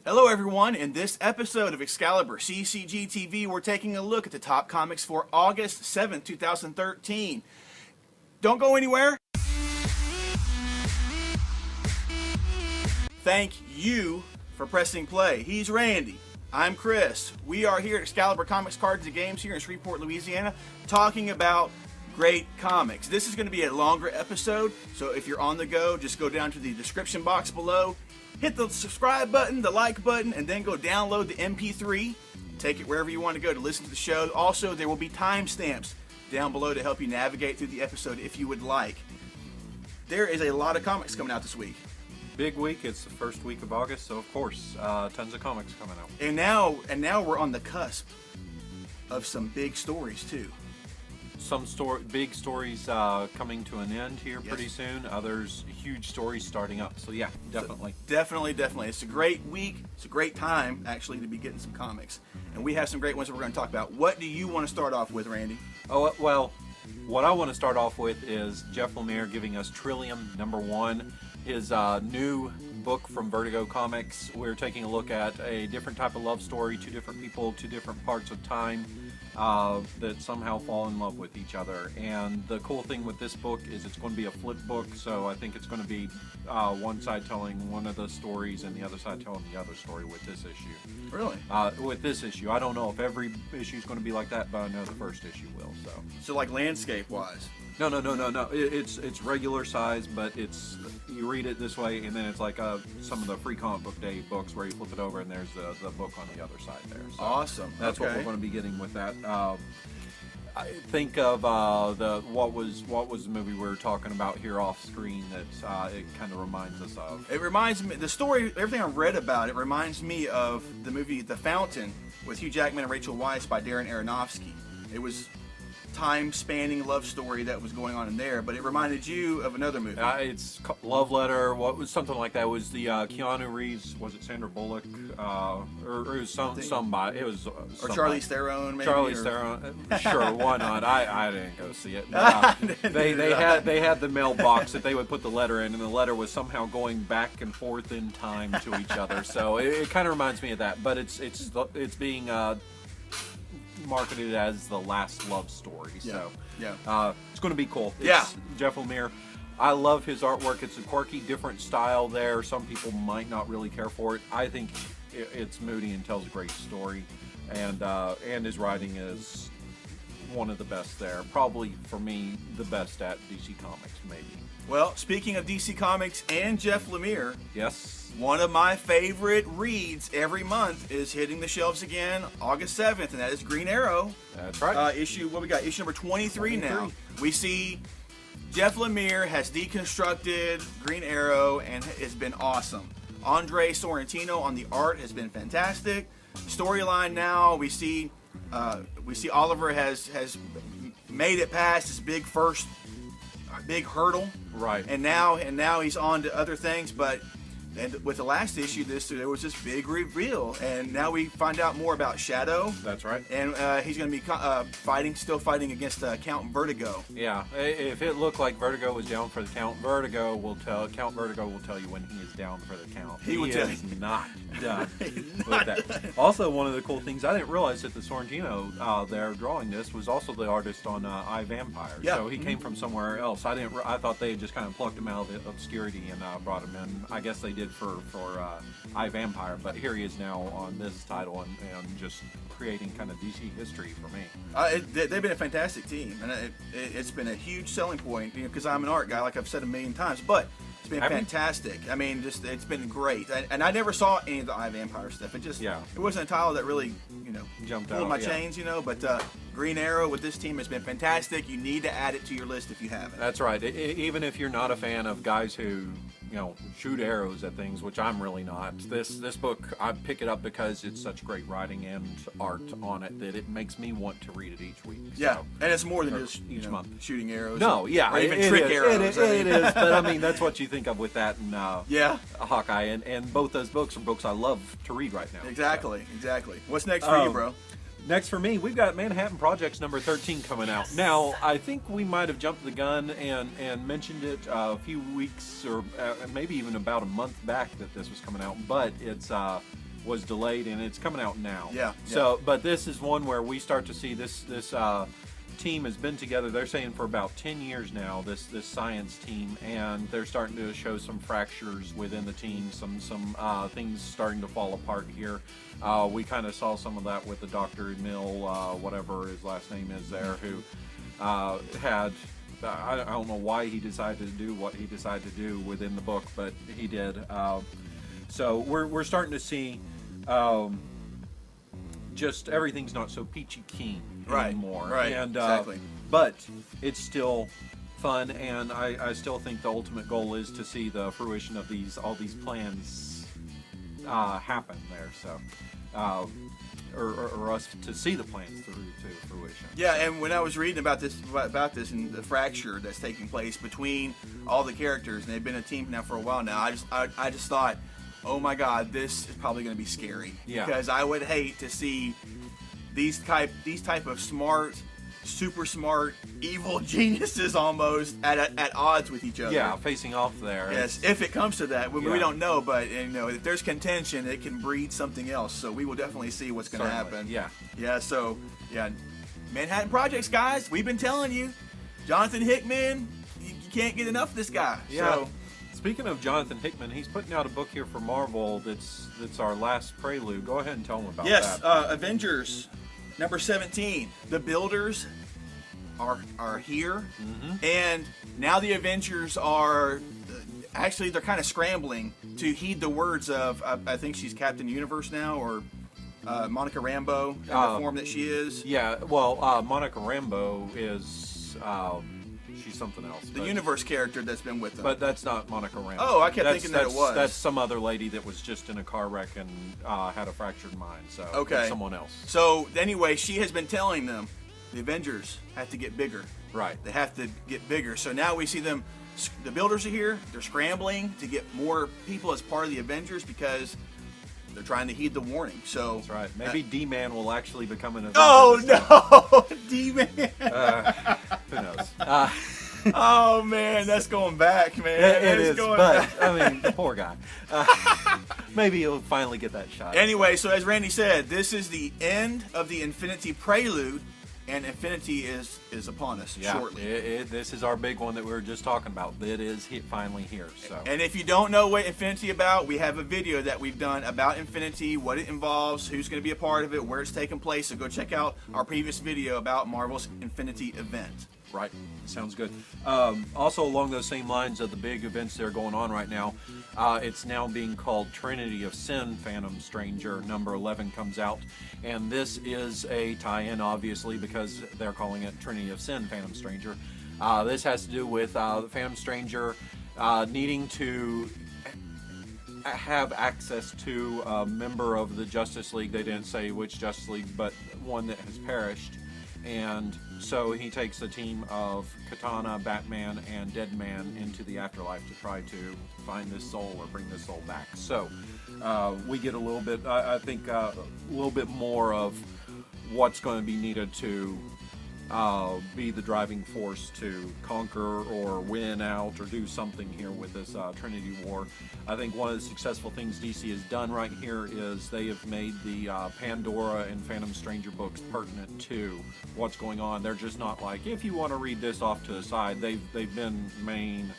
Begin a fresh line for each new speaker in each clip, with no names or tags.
Hello everyone, in this episode of ExcaliburCCGTV, we're taking a look at the top comics for August 7th, 2013. Don't go anywhere. Thank you for pressing play. He's Randy. I'm Chris. We are here at Excalibur Comics Cards and Games here in Shreveport, Louisiana, talking about great comics. This is going to be a longer episode, so if you're on the go, just go down to the description box below, hit the subscribe button, the like button, and then go download the MP3. Take it wherever you want to go to listen to the show. Also, there will be timestamps down below to help you navigate through the episode if you would like. There is a lot of comics coming out this week.
Big week. It's the first week of August, so of course, tons of comics coming out.
And now we're on the cusp of some big stories too.
Some big stories coming to an end here pretty soon. Others, huge stories starting up. So yeah, definitely.
So definitely. It's a great week. It's a great time, actually, to be getting some comics. And we have some great ones that we're going to talk about. What do you want to start off with, Randy?
Oh, well, what I want to start off with is Jeff Lemire giving us Trillium #1, his new book from Vertigo Comics. We're taking a look at a different type of love story, two different people, two different parts of time that somehow fall in love with each other. And the cool thing with this book is it's going to be a flip book, so I think it's going to be one side telling one of the stories and the other side telling the other story with this issue.
Really?
With this issue. I don't know if every issue is going to be like that, but I know the first issue will.
So like landscape-wise?
No. It's regular size, but you read it this way, and then it's like some of the free comic book day books where you flip it over, and there's the book on the other side there. So
awesome.
That's what we're going to be getting with that. I think of what was the movie we were talking about here off screen that it kind of reminds us of. It
reminds me, the story, everything I read about it reminds me of the movie The Fountain with Hugh Jackman and Rachel Weisz by Darren Aronofsky. It was time-spanning love story that was going on in there, but it reminded you of another movie.
It's Love Letter. What was something like that? It was the Keanu Reeves? Was it Sandra Bullock? Or it was somebody. It was
or Charlize Theron. Maybe,
Charlize Theron. Sure, why not? I didn't go see it. They had the mailbox that they would put the letter in, and the letter was somehow going back and forth in time to each other. So it kind of reminds me of that, but it's being marketed as the last love story. So it's going to be cool. It's Jeff Lemire. I love his artwork. It's a quirky, different style there. Some people might not really care for it. I think it's moody and tells a great story, and his writing is one of the best there. Probably for me, the best at DC Comics, maybe.
Well, speaking of DC Comics and Jeff Lemire,
yes.
One of my favorite reads every month is hitting the shelves again August 7th, and that is Green Arrow.
That's right.
Issue number 23 now. We see Jeff Lemire has deconstructed Green Arrow, and it's been awesome. Andre Sorrentino on the art has been fantastic. Storyline now, we see Oliver has made it past his big hurdle.
Right.
And now he's on to other things, but and with the last issue, there was this big reveal, and now we find out more about Shadow.
That's right.
And he's going to be still fighting against Count Vertigo.
Yeah, if it looked like Vertigo was down for the count, Count Vertigo will tell you when he is down for the count.
He is
not done with that. Also, one of the cool things, I didn't realize that the Sorrentino there drawing this was also the artist on I, Vampire.
Yeah.
So he came from somewhere else. I thought they had just kind of plucked him out of obscurity and brought him in. I guess they did for I, Vampire, but here he is now on this title and just creating kind of DC history for me.
They've been a fantastic team, and it's been a huge selling point, because I'm an art guy, like I've said a million times, but it's been fantastic. I mean, it's been great, and I never saw any of the I, Vampire stuff. It wasn't a title that really
jumped
pulled
out
my chains, but Green Arrow with this team has been fantastic. You need to add it to your list if you haven't.
That's right. Even if you're not a fan of guys who shoot arrows at things, which I'm really not. This book, I pick it up because it's such great writing and art on it that it makes me want to read it each week.
Yeah, and it's more than just
each month
shooting arrows.
No,
or even trick arrows.
It is, but I mean that's what you think of with that and Hawkeye, and both those books are books I love to read right now.
Exactly. What's next for you, bro?
Next for me, we've got Manhattan Projects number 13 coming out. Now, I think we might have jumped the gun and mentioned it a few weeks or maybe even about a month back that this was coming out, but it's was delayed, and it's coming out now.
Yeah.
So, but this is one where we start to see this team has been together. They're saying for about 10 years now. This science team, and they're starting to show some fractures within the team. Some things starting to fall apart here. We kind of saw some of that with the Dr. Emil, whatever his last name is there, who had. I don't know why he decided to do what he decided to do within the book, but he did. So we're starting to see just everything's not so peachy keen anymore.
Right.
And,
exactly.
But it's still fun, and I still think the ultimate goal is to see the fruition of all these plans happen there. So. Or us to see the plans through to fruition.
Yeah, and when I was reading about this and the fracture that's taking place between all the characters, and they've been a team now for a while now, I just thought, oh my God, this is probably going to be scary.
Yeah.
Because I would hate to see these type of smart, super smart, evil geniuses almost at odds with each other.
Yeah, facing off there.
Yes, if it comes to that, we don't know, but if there's contention, it can breed something else. So we will definitely see what's going to happen.
Yeah.
Yeah. So Manhattan Projects, guys, we've been telling you, Jonathan Hickman, you can't get enough of this guy.
Yeah.
So,
speaking of Jonathan Hickman, he's putting out a book here for Marvel. That's our last prelude. Go ahead and tell them about that.
Yes, Avengers. Number 17, the builders are here, and now the Avengers are actually they're kind of scrambling to heed the words of I think she's Captain Universe now, or Monica Rambeau in the form that she is.
Yeah, well, Monica Rambeau is she's something else.
The Universe character that's been with them.
But that's not Monica Rambeau.
Oh, I kept thinking that it was.
That's some other lady that was just in a car wreck and had a fractured mind. So
okay,
it's someone else.
So anyway, she has been telling them the Avengers have to get bigger.
Right.
They have to get bigger. So now we see them. The builders are here. They're scrambling to get more people as part of the Avengers because they're trying to heed the warning. So
that's right. Maybe D-Man will actually become an Avenger.
Oh no, D-Man.
Who knows?
Oh man, that's going back, man.
It is, but back. I mean, the poor guy. Maybe he'll finally get that shot.
Anyway, so as Randy said, this is the end of the Infinity Prelude, and Infinity is upon us shortly.
This is our big one that we were just talking about. It is finally here. So.
And if you don't know what Infinity about, we have a video that we've done about Infinity, what it involves, who's going to be a part of it, where it's taking place. So go check out our previous video about Marvel's Infinity event.
Right. Sounds good. Also, along those same lines of the big events that are going on right now, it's now being called Trinity of Sin, Phantom Stranger. Number 11 comes out. And this is a tie-in, obviously, because they're calling it Trinity of Sin, Phantom Stranger. This has to do with the Phantom Stranger needing to have access to a member of the Justice League. They didn't say which Justice League, but one that has perished. And so he takes a team of Katana, Batman, and Deadman into the afterlife to try to find this soul or bring this soul back. So we get a little bit, I think, a little bit more of what's going to be needed to be the driving force to conquer or win out or do something here with this Trinity War. I think one of the successful things DC has done right here is they have made the Pandora and Phantom Stranger books pertinent to what's going on. They're just not like, if you want to read this off to the side, they've been main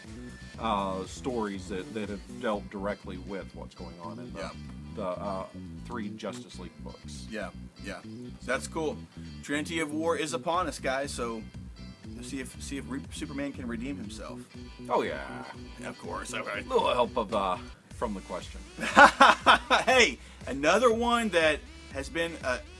stories that have dealt directly with what's going on in the 3 Justice League books.
Yeah. That's cool. Trinity of War is upon us, guys, so see if Superman can redeem himself.
Oh yeah.
Of course. Okay.
A little help of from the question.
Hey, another one that has been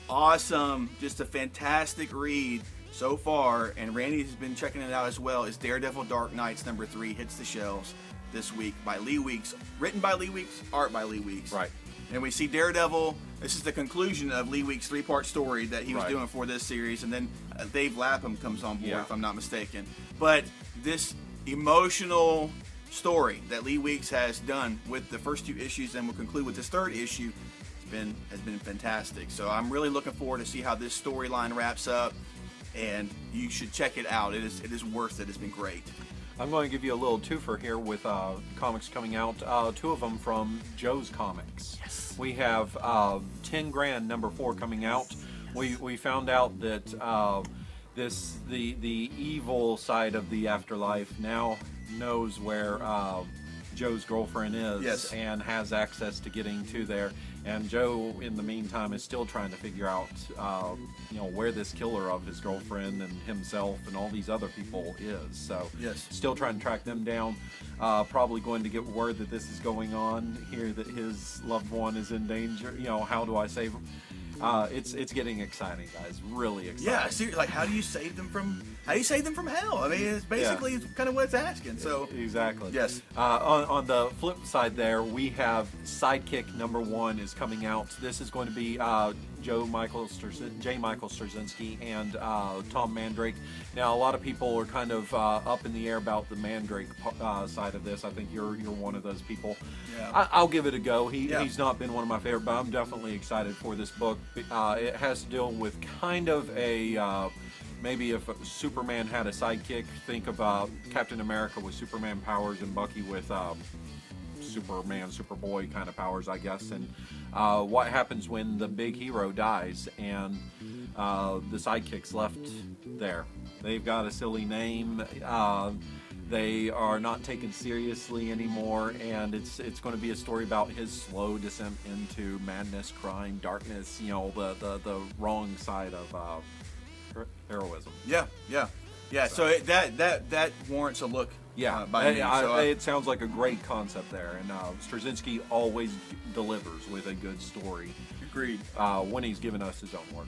awesome, just a fantastic read so far, and Randy has been checking it out as well, is Daredevil Dark Knights number 3 hits the shelves this week by Lee Weeks, written by Lee Weeks, art by Lee Weeks.
Right.
And we see Daredevil. This is the conclusion of Lee Weeks' 3-part story that he was doing for this series, and then Dave Lapham comes on board, if I'm not mistaken. But this emotional story that Lee Weeks has done with the first 2 issues, and will conclude with this 3rd issue, has been fantastic. So I'm really looking forward to see how this storyline wraps up, and you should check it out. It is worth it. It's been great.
I'm going to give you a little twofer here with comics coming out. 2 of them from Joe's Comics.
Yes.
We have 10 Grand number 4 coming out. We found out that the evil side of the afterlife now knows where Joe's girlfriend is,
yes,
and has access to getting to there. And Joe, in the meantime, is still trying to figure out, where this killer of his girlfriend and himself and all these other people is. So,
yes,
still trying to track them down. Probably going to get word that this is going on here, that his loved one is in danger. How do I save him? It's getting exciting, guys. Really exciting.
Yeah, seriously. Like, how do you save them from hell? I mean, it's basically it's kind of what it's asking. So
exactly.
Yes.
On the flip side, there we have Sidekick number 1 is coming out. This is going to be J. Michael Straczynski and Tom Mandrake. Now, a lot of people are kind of up in the air about the Mandrake side of this. I think you're one of those people.
Yeah.
I'll give it a go. He's not been one of my favorite, but I'm definitely excited for this book. It has to deal with kind of a maybe if Superman had a sidekick. Think of Captain America with Superman powers and Bucky with Superman, Superboy kind of powers, I guess. And what happens when the big hero dies and the sidekick's left there? They've got a silly name. They are not taken seriously anymore, and it's going to be a story about his slow descent into madness, crime, darkness. The wrong side of heroism.
Yeah. So that warrants a look.
Yeah,
by me.
It sounds like a great concept there, and Straczynski always delivers with a good story.
Agreed.
When he's given us his own work.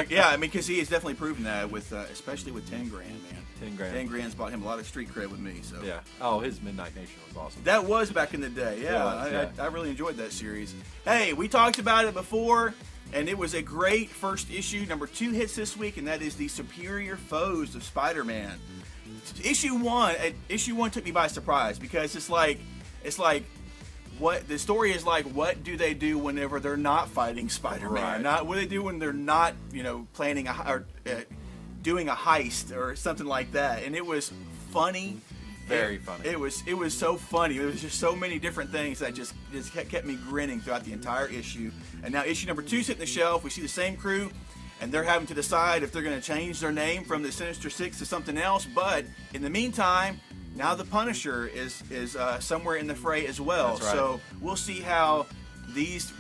Yeah, I mean, because he has definitely proven that with, especially with 10 Grand, man.
10 Grand.
10 Grand's bought him a lot of street cred with me. So
yeah. Oh, his Midnight Nation was awesome.
That was back in the day. Yeah, I really enjoyed that series. Hey, we talked about it before, and it was a great first issue. Number 2 hits this week, and that is the Superior Foes of Spider-Man. Issue 1 took me by surprise because it's like what the story is like. What do they do whenever they're not fighting Spider-Man?
Right.
Not what do they do when they're not planning doing a heist or something like that. And it was funny.
Very funny.
It was so funny. It was just so many different things that just kept me grinning throughout the entire issue. And now issue number 2's hitting the shelf. We see the same crew, and they're having to decide if they're going to change their name from the Sinister Six to something else. But in the meantime, now the Punisher is somewhere in the fray as well.
That's right.
So we'll see how this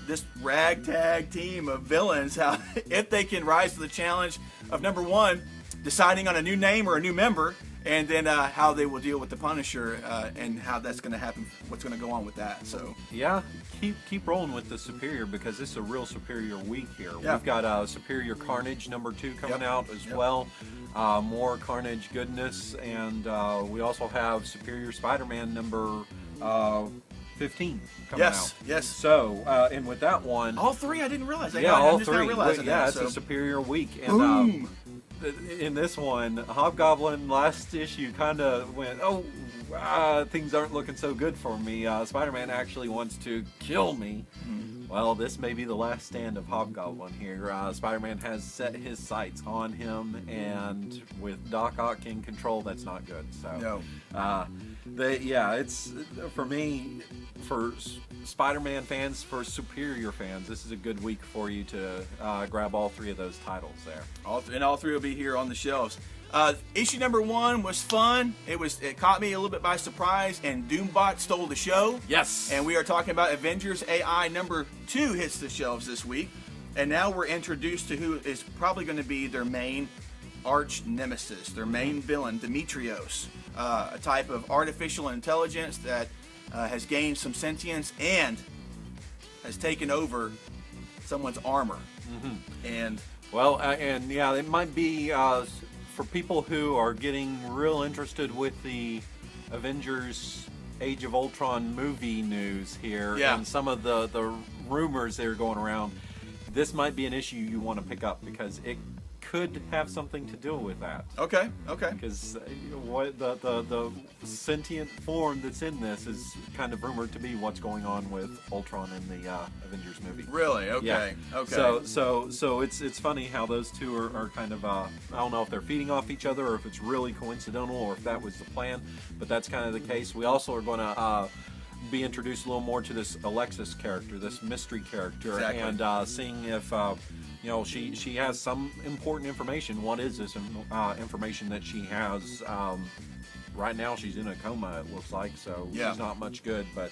ragtag team of villains, if they can rise to the challenge of number 1, deciding on a new name or a new member, and then how they will deal with the Punisher and how that's going to happen, what's going to go on with that. So
yeah, keep rolling with the Superior, because it's a real Superior week here.
Yeah.
We've got Superior Carnage number 2 coming out as well. More Carnage goodness, and we also have Superior Spider-Man number 15 coming out.
Yes.
So, and with that one,
all 3, I didn't realize that.
all
I'm just
3.
not realizing
Yeah,
that,
it's a Superior week. And
boom.
In this one, Hobgoblin last issue kind of went, things aren't looking so good for me. Spider-Man actually wants to kill me. Well, this may be the last stand of Hobgoblin here. Spider-Man has set his sights on him, and with Doc Ock in control, that's not good. So, it's for me, for Spider-Man fans, for Superior fans, this is a good week for you to grab all 3 of those titles there.
All 3 will be here on the shelves. Issue number 1 was fun. It caught me a little bit by surprise, and Doombot stole the show.
Yes.
And we are talking about Avengers A.I. number 2 hits the shelves this week. And now we're introduced to who is probably going to be their main arch nemesis, their main villain, Demetrios, a type of artificial intelligence that has gained some sentience and has taken over someone's armor. And
it might be for people who are getting real interested with the Avengers Age of Ultron movie news here, and some of the rumors that are going around. This might be an issue you want to pick up, because it could have something to do with that.
Okay.
Because what the sentient form that's in this is kind of rumored to be what's going on with Ultron in the Avengers movie.
Really? Okay.
Yeah.
Okay.
So it's funny how those two are kind of I don't know if they're feeding off each other or if it's really coincidental or if that was the plan, but that's kind of the case. We also are going to be introduced a little more to this Alexis character, this mystery character,
exactly.
and seeing if she has some important information. What is this information that she has? Right now she's in a coma, it looks like, so she's not much good, but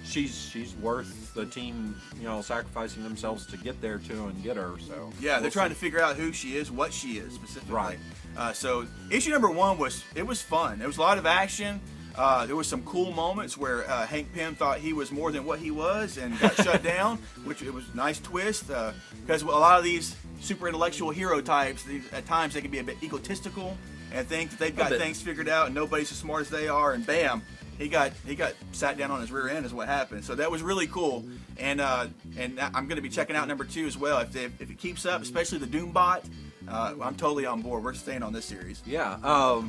she's worth the team, sacrificing themselves to get there too and get her. So
they're trying to figure out who she is, what she is specifically. Right. So issue number 1 was fun. There was a lot of action. There was some cool moments where Hank Pym thought he was more than what he was and got shut down, which it was a nice twist, because a lot of these super intellectual hero types, at times they can be a bit egotistical and think that they've got things figured out and nobody's as smart as they are, and bam, he got sat down on his rear end is what happened. So that was really cool, and I'm going to be checking out number 2 as well. If it keeps up, especially the Doombot, I'm totally on board. We're staying on this series.
Yeah.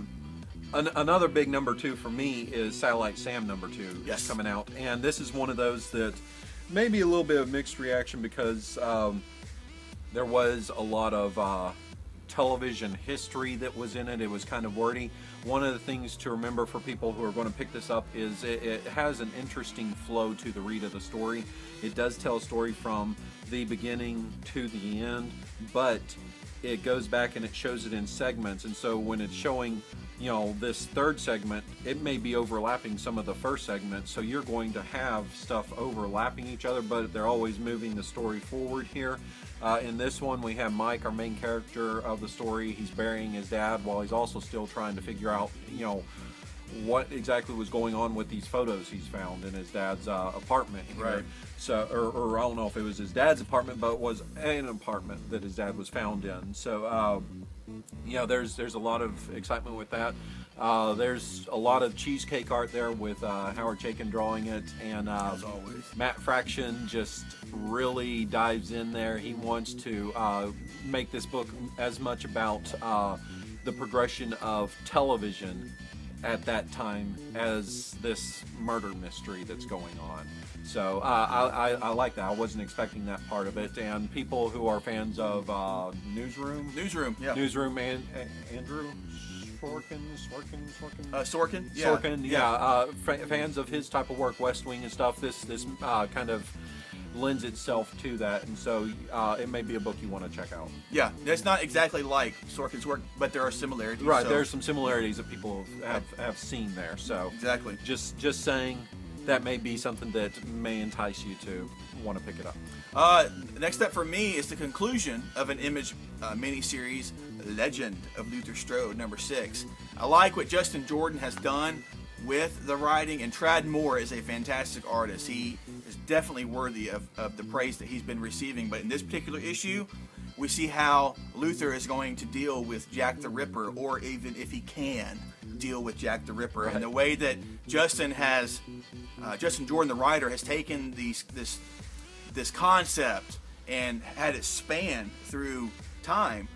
Another big number 2 for me is Satellite Sam number 2.
Yes.
Coming out, and this is one of those that maybe a little bit of mixed reaction because there was a lot of television history that was in it. It was kind of wordy. One of the things to remember for people who are going to pick this up is it has an interesting flow to the read of the story. It does tell a story from the beginning to the end, but it goes back and it shows it in segments, and so when it's showing this third segment, it may be overlapping some of the first segment, so you're going to have stuff overlapping each other, but they're always moving the story forward here. In this one, we have Mike, our main character of the story. He's burying his dad while he's also still trying to figure out, what exactly was going on with these photos he's found in his dad's apartment here.
Right.
So, or I don't know if it was his dad's apartment, but it was an apartment that his dad was found in. So, there's a lot of excitement with that. There's a lot of cheesecake art there with Howard Chaykin drawing it, and
as always,
Matt Fraction just really dives in there. He wants to make this book as much about the progression of television at that time as this murder mystery that's going on. So I like that. I wasn't expecting that part of it. And people who are fans of Newsroom,
yeah.
Newsroom and Andrew Sorkin, fans of his type of work, West Wing and stuff. This kind of lends itself to that, and so it may be a book you want to check out.
Yeah, it's not exactly like Sorkin's work, but there are similarities.
Right,
so.
There's some similarities that people have seen there. So
exactly,
just saying that may be something that may entice you to want to pick it up.
Next up for me is the conclusion of an Image miniseries, Legend of Luthor Strode, number 6. I like what Justin Jordan has done with the writing, and Tradd Moore is a fantastic artist. He is definitely worthy of the praise that he's been receiving, but in this particular issue, we see how Luthor is going to deal with Jack the Ripper, or even if he can deal with Jack the Ripper. Right. And the way that Justin Jordan, the writer, has taken this concept and had it span through time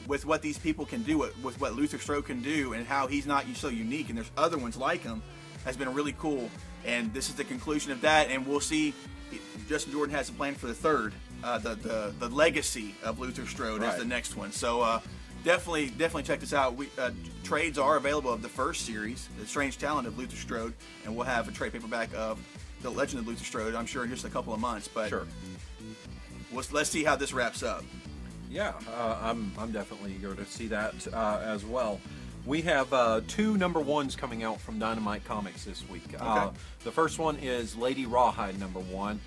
with what these people can do, with what Luthor Strode can do, and how he's not so unique and there's other ones like him, has been really cool. And this is the conclusion of that, and we'll see. Justin Jordan has a plan for the third, the legacy of Luthor Strode is the next one. So definitely check this out. Trades are available of the first series, The Strange Talent of Luthor Strode, and we'll have a trade paperback of The Legend of Luthor Strode, I'm sure, in just a couple of months. But
sure.
Let's see how this wraps up.
Yeah, I'm definitely eager to see that as well. We have 2 number 1s coming out from Dynamite Comics this week.
Okay.
The first one is Lady Rawhide number 1.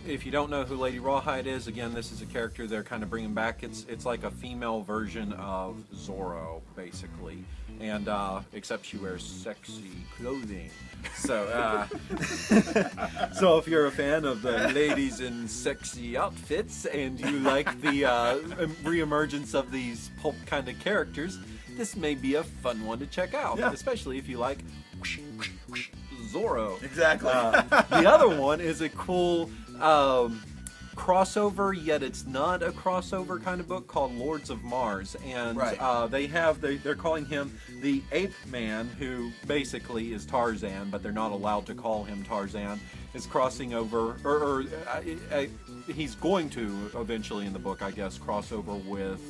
If you don't know who Lady Rawhide is, again, this is a character they're kind of bringing back. It's like a female version of Zorro, basically, and except she wears sexy clothing. So, so if you're a fan of the ladies in sexy outfits and you like the reemergence of these pulp kind of characters, this may be a fun one to check out, especially if you like Zorro.
Exactly.
The other one is a cool crossover, yet it's not a crossover kind of book, called Lords of Mars, and they're calling him the Ape Man, who basically is Tarzan, but they're not allowed to call him Tarzan. Is crossing over, or he's going to eventually in the book, I guess, cross over with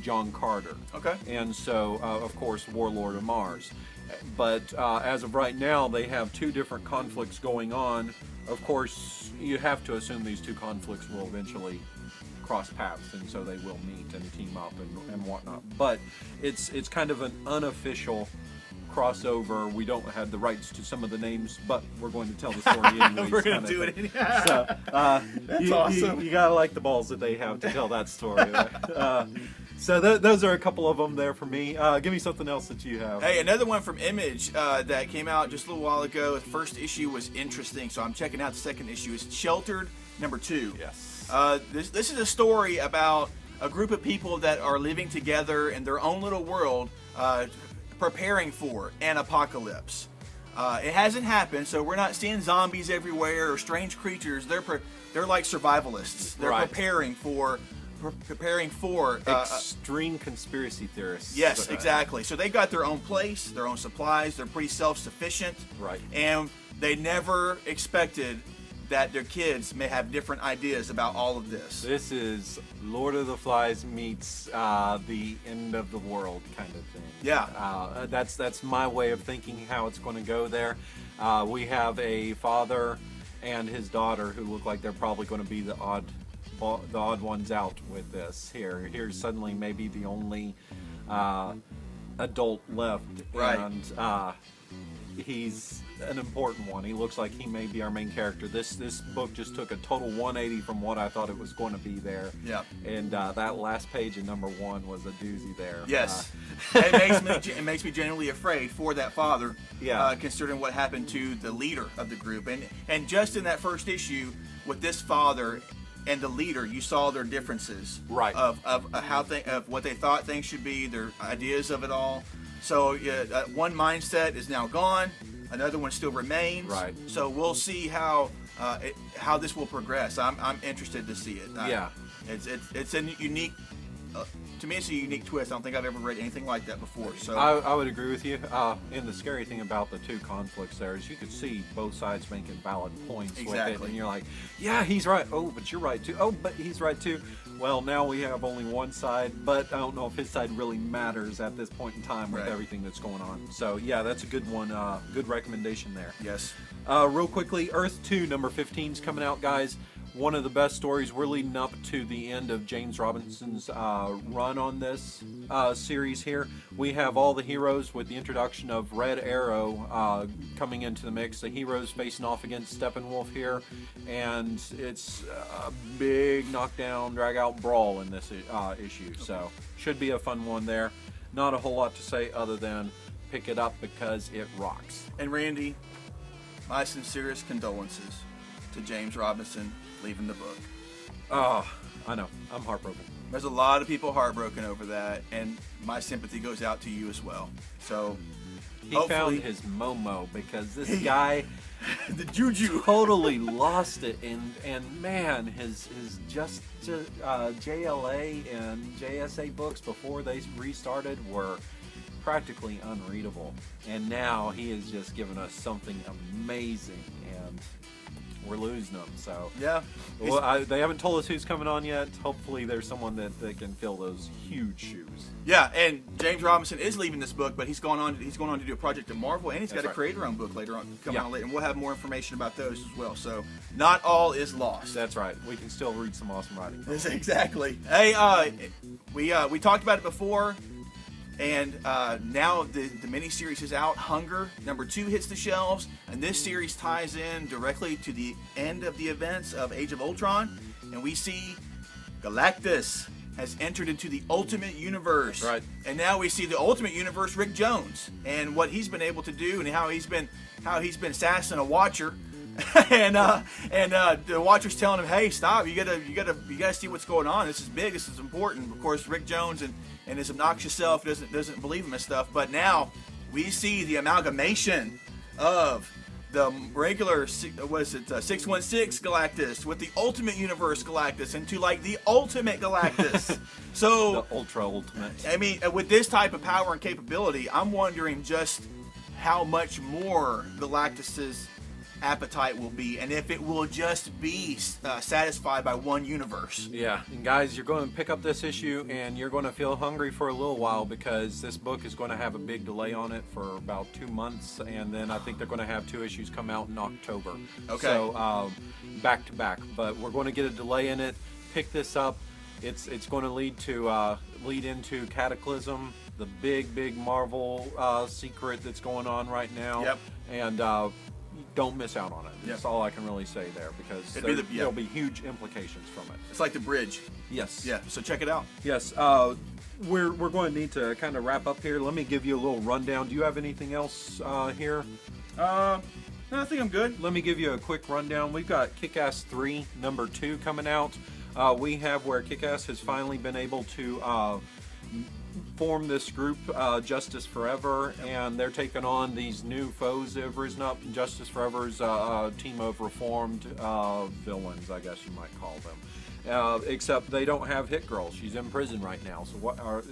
John Carter.
Okay.
And so, of course, Warlord of Mars. But as of right now, they have two different conflicts going on. Of course, you have to assume these two conflicts will eventually cross paths, and so they will meet and team up and whatnot. But it's kind of an unofficial crossover. We don't have the rights to some of the names, but we're going to tell the story anyways.
We're going to do it anyhow.
So,
That's awesome.
You gotta like the balls that they have to tell that story. So those are a couple of them there for me. Give me something else that you have.
Hey, another one from Image that came out just a little while ago. The first issue was interesting, so I'm checking out the second issue. It's Sheltered #2.
Yes.
This is a story about a group of people that are living together in their own little world, preparing for an apocalypse. It hasn't happened, so we're not seeing zombies everywhere or strange creatures. They're like survivalists. They're preparing for
extreme conspiracy theorists.
Yes, exactly. So they got their own place, their own supplies. They're pretty self-sufficient.
Right.
And they never expected that their kids may have different ideas about all of this.
This is Lord of the Flies meets the end of the world kind of thing.
Yeah.
That's my way of thinking how it's going to go there. We have a father and his daughter who look like they're probably going to be the odd ones out with this. Here's suddenly maybe the only adult left.
Right.
And he's an important one. He looks like he may be our main character. This book just took a total 180 from what I thought it was going to be there.
Yeah.
And that last page in #1 was a doozy there.
Yes. It makes me genuinely afraid for that father.
Yeah.
Considering what happened to the leader of the group, and just in that first issue with this father and the leader, you saw their differences.
Right.
Of what they thought things should be, their ideas of it all. So one mindset is now gone. Another one still remains.
Right.
So we'll see how this will progress. I'm interested to see it.
Yeah.
It's a unique. To me, it's a unique twist. I don't think I've ever read anything like that before. So
I would agree with you. And the scary thing about the two conflicts there is you could see both sides making valid points with it, and you're like, yeah, he's right. Oh, but you're right too. Oh, but he's right too. Well, now we have only one side, but I don't know if his side really matters at this point in time with everything that's going on. So yeah, that's a good one. Good recommendation there.
Yes.
Real quickly, Earth 2 #15 is coming out, guys. One of the best stories. We're leading up to the end of James Robinson's run on this series here. We have all the heroes with the introduction of Red Arrow coming into the mix. The heroes facing off against Steppenwolf here, and it's a big knockdown, drag-out brawl in this issue. So should be a fun one there. Not a whole lot to say other than pick it up because it rocks.
And Randy, my sincerest condolences to James Robinson leaving the book.
Oh, I know. I'm heartbroken.
There's a lot of people heartbroken over that, and my sympathy goes out to you as well. So
he found his Momo, because this guy
the juju
totally lost it, and man, his just JLA and JSA books before they restarted were practically unreadable, and now he has just given us something amazing, and we're losing them. So
yeah,
well, they haven't told us who's coming on yet. Hopefully there's someone that can fill those huge shoes.
Yeah, and James Robinson is leaving this book, but he's going on to do a project at Marvel, and he's got a creator-owned book later on coming on later, and we'll have more information about those as well. So not all is lost.
That's right. We can still read some awesome writing.
Exactly. Hey, we talked about it before. And now the miniseries is out. Hunger #2 hits the shelves, and this series ties in directly to the end of the events of Age of Ultron, and we see Galactus has entered into the Ultimate Universe.
Right.
And now we see the Ultimate Universe Rick Jones and what he's been able to do, and how he's been sassing a Watcher. and the Watcher's telling him, "Hey, stop! You gotta see what's going on. This is big. This is important." Of course, Rick Jones and his obnoxious self doesn't believe him and stuff. But now we see the amalgamation of the regular, 616 Galactus with the Ultimate Universe Galactus into like the Ultimate Galactus. So
the Ultra Ultimate.
I mean, with this type of power and capability, I'm wondering just how much more Galactus's appetite will be, and if it will just be satisfied by one universe.
Yeah, and guys, you're going to pick up this issue and you're going to feel hungry for a little while, because this book is going to have a big delay on it for about 2 months, and then I think they're going to have 2 issues come out in October.
Okay.
So back to back, but we're going to get a delay in it. Pick this up. It's going to lead into Cataclysm, the big Marvel secret that's going on right now.
Yep.
And don't miss out on it. That's all I can really say there, because there'll be huge implications from it.
It's like the bridge.
Yes.
Yeah, so check it out.
Yes. We're going to need to kind of wrap up here. Let me give you a little rundown. Do you have anything else here?
No, I think I'm good.
Let me give you a quick rundown. We've got Kick-Ass 3, number 2 coming out. We have where Kick-Ass has finally been able to form this group, Justice Forever, and they're taking on these new foes that have risen up. Justice Forever's team of reformed villains, I guess you might call them. Except they don't have Hit Girl. She's in prison right now. So what are,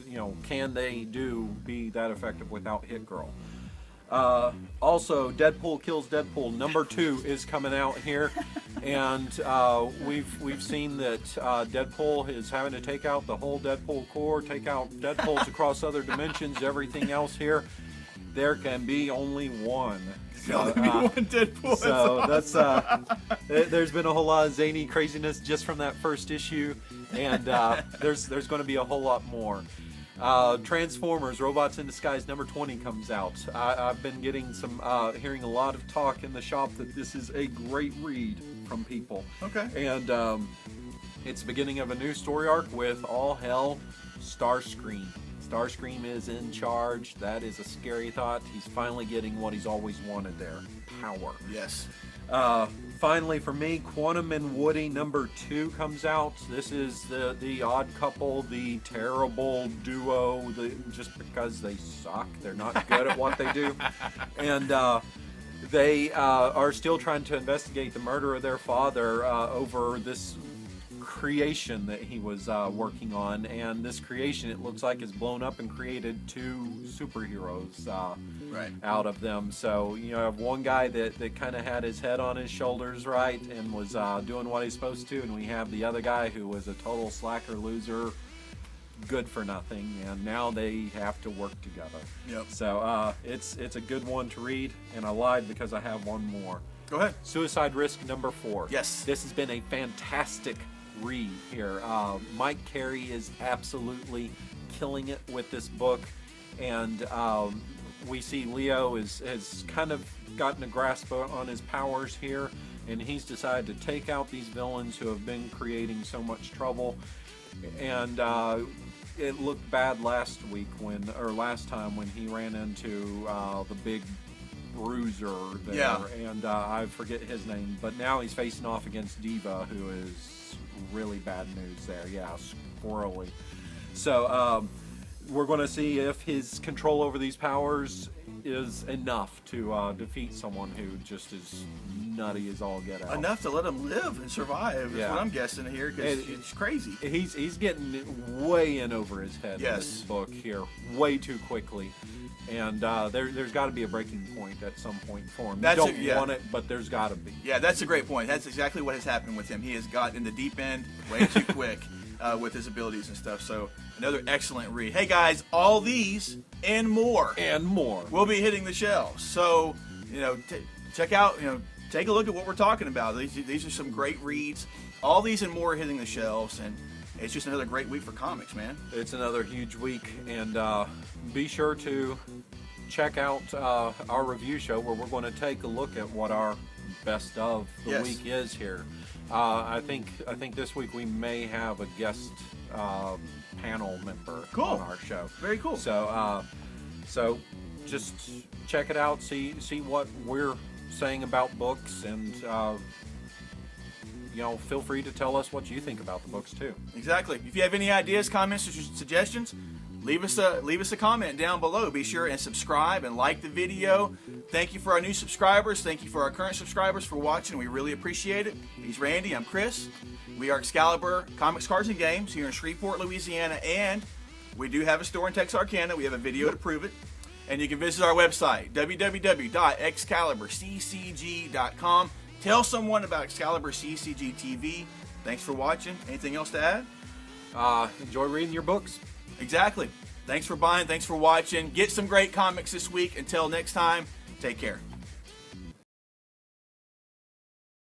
can they be that effective without Hit Girl? Also, Deadpool Kills Deadpool number 2 is coming out here, and we've seen that Deadpool is having to take out the whole Deadpool core, take out Deadpools across other dimensions, everything else here. There can be only one.
So, one Deadpool.
So that's there's been a whole lot of zany craziness just from that first issue, and there's going to be a whole lot more. Transformers Robots in Disguise number 20 comes out. I've been getting hearing a lot of talk in the shop that this is a great read from people.
Okay.
And it's the beginning of a new story arc with all hell Starscream. Starscream is in charge. That is a scary thought. He's finally getting what he's always wanted there. Power.
Yes.
Finally, for me, Quantum and Woody number 2 comes out. This is the odd couple, the terrible duo, just because they suck. They're not good at what they do. And they are still trying to investigate the murder of their father over this creation that he was working on, and this creation, it looks like, is blown up and created 2 superheroes out of them. So you have one guy that kind of had his head on his shoulders, right, and was doing what he's supposed to, and we have the other guy who was a total slacker, loser, good for nothing, and now they have to work together.
Yep.
So it's a good one to read, and I lied because I have one more.
Go ahead.
Suicide Risk number 4.
Yes.
This has been a fantastic read here. Mike Carey is absolutely killing it with this book, and we see Leo has kind of gotten a grasp on his powers here, and he's decided to take out these villains who have been creating so much trouble. And it looked bad last time when he ran into the big bruiser there,
yeah.
And I forget his name, but now he's facing off against Diva, who is really bad news there. Yeah, squirrely. So we're going to see if his control over these powers is enough to defeat someone who just is nutty as all get out.
Enough to let him live and survive is
Yeah.
what I'm guessing here, because it's crazy.
He's getting way in over his head in this book here, way too quickly. And there's got to be a breaking point at some point for him. You don't want it, but there's got to be.
Yeah, that's a great point. That's exactly what has happened with him. He has got in the deep end way too quick with his abilities and stuff. So another excellent read. Hey guys, all these and more will be hitting the shelves. So check out, take a look at what we're talking about. These are some great reads. All these and more are hitting the shelves, and it's just another great week for comics, man.
It's another huge week, and be sure to check out our review show, where we're going to take a look at what our best of the week is here. I think this week we may have a guest panel member on our show.
Very cool.
So just check it out, see what we're saying about books, and feel free to tell us what you think about the books too.
Exactly. If you have any ideas, comments, or suggestions, leave us a comment down below. Be sure and subscribe and like the video. Thank you for our new subscribers. Thank you for our current subscribers for watching. We really appreciate it. He's Randy. I'm Chris. We are Excalibur Comics, Cards, and Games here in Shreveport, Louisiana, and we do have a store in Texarkana. We have a video to prove it. And you can visit our website, www.ExcaliburCCG.com. Tell someone about ExcaliburCCGTV. Thanks for watching. Anything else to add?
Enjoy reading your books.
Exactly. Thanks for buying. Thanks for watching. Get some great comics this week. Until next time, take care.